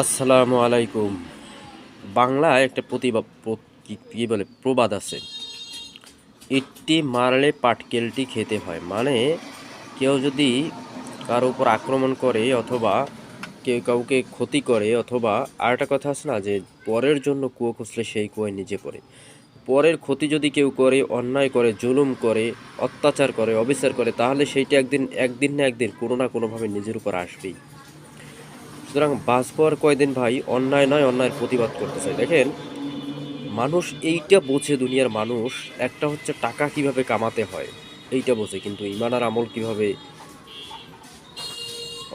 আসসালামু আলাইকুম। বাংলায় একটা কি বলে প্রবাদ আছে, ইট্টি মারলে পাটকেলটি খেতে হয়। মানে কেউ যদি কারো উপর আক্রমণ করে অথবা কেউ কাউকে ক্ষতি করে, অথবা আর একটা কথা আছে না যে পরের জন্য কুয়ো খুঁজলে সেই কুয়োয় নিজে পড়ে। পরের ক্ষতি যদি কেউ করে, অন্যায় করে, জুলুম করে, অত্যাচার করে, অবিচার করে, তাহলে সেইটা একদিন একদিন না একদিন কোনো না কোনোভাবে নিজের উপর আসবেই। সুতরাং বাঁচবো আর কয়দিন ভাই, অন্যায় নয় অন্যায়ের প্রতিবাদ করতে চাই। দেখেন, মানুষ এইটা বোঝে, দুনিয়ার মানুষ একটা হচ্ছে টাকা কিভাবে কামাতে হয় এইটা বোঝে, কিন্তু ইমান আর আমল কিভাবে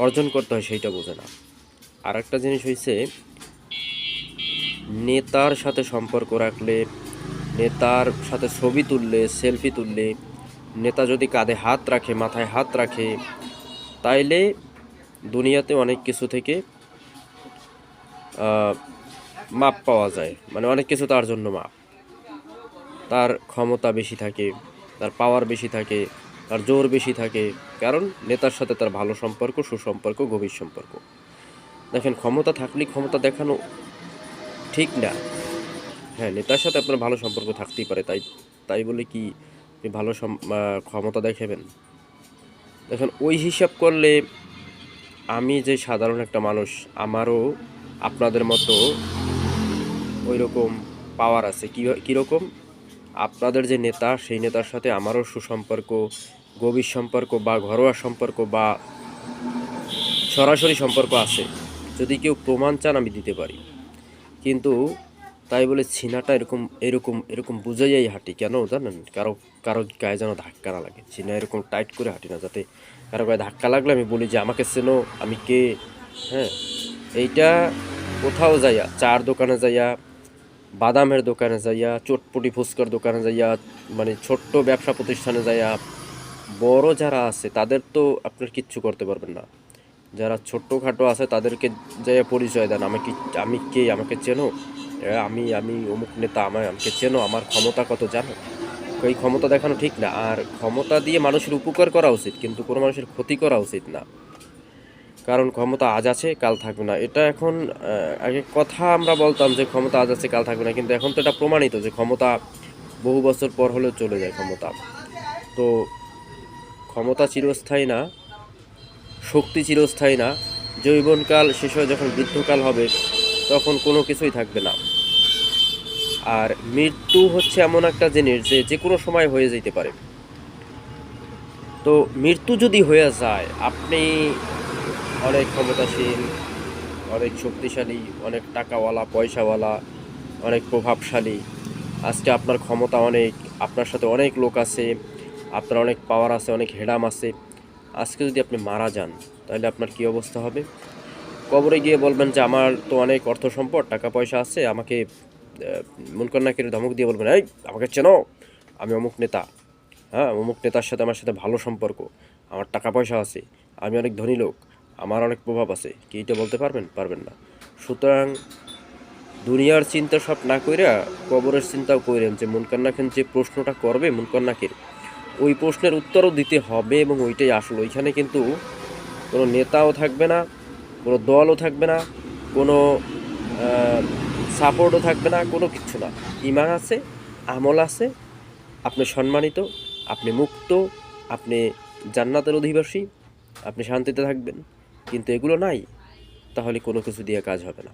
অর্জন করতে হয় সেইটা বোঝে না। আর একটা জিনিস হয়েছে, নেতার সাথে সম্পর্ক রাখলে, নেতার সাথে ছবি তুললে, সেলফি তুললে, নেতা যদি কাঁধে হাত রাখে, মাথায় হাত রাখে, তাইলে দুনিয়াতে অনেক কিছু থেকে মাপ পাওয়া যায়। মানে অনেক কিছু তার জন্য মাপ। তার ক্ষমতা বেশি থাকে, তার পাওয়ার বেশি থাকে, তার জোর বেশি থাকে, কারণ নেতার সাথে তার ভালো সম্পর্ক, সুসম্পর্ক, গভীর সম্পর্ক। দেখেন, ক্ষমতা থাকলেই ক্ষমতা দেখানো ঠিক না। হ্যাঁ, নেতার সাথে আপনার ভালো সম্পর্ক থাকতেই পারে, তাই তাই বলে কি আপনি ভালো ক্ষমতা দেখাবেন? দেখেন, ওই হিসাব করলে আমি যে সাধারণ একটা মানুষ, আমারও আপনাদের মতো ওই রকম পাওয়ার আছে। কীরকম? আপনাদের যে নেতা, সেই নেতার সাথে আমারও সুসম্পর্ক, গভীর সম্পর্ক বা ঘরোয়া সম্পর্ক বা সরাসরি সম্পর্ক আছে। যদি কেউ প্রমাণ চান আমি দিতে পারি। কিন্তু তাই বলে ছিনাটা এরকম এরকম এরকম বুঝাইয়াই হাঁটি কেন জানেন? কারো কারো গায়ে যেন ধাক্কা না লাগে। ছিনা এরকম টাইট করে হাঁটি না, যাতে কারো গায়ে ধাক্কা লাগলে আমি বলি যে আমাকে চেনো, আমি কে। হ্যাঁ, এইটা কোথাও যাইয়া, চার দোকানে যাইয়া, বাদামের দোকানে যাইয়া, চটপটি ফুচকার দোকানে যাইয়া, মানে ছোট্ট ব্যবসা প্রতিষ্ঠানে যাইয়া, বড় যারা আছে তাদের তো আপনার কিচ্ছু করতে পারবেন না। যারা ছোট্টখাটো আছে তাদেরকে যাইয়া পরিচয় দেন, আমি কে, আমাকে চেনো, আমি আমি অমুক নেতা, আমাকে চেনো, আমার ক্ষমতা কত জানো। এই ক্ষমতা দেখানো ঠিক না। আর ক্ষমতা দিয়ে মানুষের উপকার করা উচিত, কিন্তু কোনো মানুষের ক্ষতি করা উচিত না। কারণ ক্ষমতা আজ আছে কাল থাকবে না, এটা এখন আগে কথা আমরা বলতাম যে ক্ষমতা আজ আছে কাল থাকবে না, কিন্তু এখন তো এটা প্রমাণিত যে ক্ষমতা বহু বছর পর হলেও চলে যায় ক্ষমতা। তো ক্ষমতা চিরস্থায়ী না, শক্তি চিরস্থায়ী না। যৌবনকাল শেষ হয়ে যখন বৃদ্ধকাল হবে, তখন কোনো কিছুই থাকবে না। আর মৃত্যু হচ্ছে এমন একটা জিনিস যে যে কোনো সময় হয়ে যেতে পারে। তো মৃত্যু যদি হয়ে যায়, আপনি অনেক ক্ষমতাশীল, অনেক শক্তিশালী, অনেক টাকাওয়ালা, পয়সাওয়ালা, অনেক প্রভাবশালী, আজকে আপনার ক্ষমতা অনেক, আপনার সাথে অনেক লোক আছে, আপনার অনেক পাওয়ার আছে, অনেক হেডাম আছে, আজকে যদি আপনি মারা যান, তাহলে আপনার কী অবস্থা হবে? কবরে গিয়ে বলবেন যে আমার তো অনেক অর্থ সম্পদ, টাকা পয়সা আছে, আমাকে মুনকার নাকির ধমক দিয়ে বলবেন, এই আমাকে চেনো, আমি অমুক নেতা। হ্যাঁ, অমুক নেতার সাথে আমার সাথে ভালো সম্পর্ক, আমার টাকা পয়সা আছে, আমি অনেক ধনী লোক, আমার অনেক প্রভাব আছে। কি এটা বলতে পারবেন? পারবেন না। সুতরাং দুনিয়ার চিন্তা সব না কইরা কবরের চিন্তাও কইরেন, যে মুনকার নাকির যে প্রশ্নটা করবে মুনকার নাকির, ওই প্রশ্নের উত্তরও দিতে হবে, এবং ওইটাই আসল। ওইখানে কিন্তু কোনো নেতাও থাকবে না, কোনো দলও থাকবে না, কোনো সাপোর্টও থাকবে না, কোনো কিচ্ছু না। ঈমান আছে, আমল আছে, আপনি সম্মানিত, আপনি মুক্ত, আপনি জান্নাতের অধিবাসী, আপনি শান্তিতে থাকবেন। কিন্তু এগুলো নাই, তাহলে কোনো কিছু দিয়ে কাজ হবে না।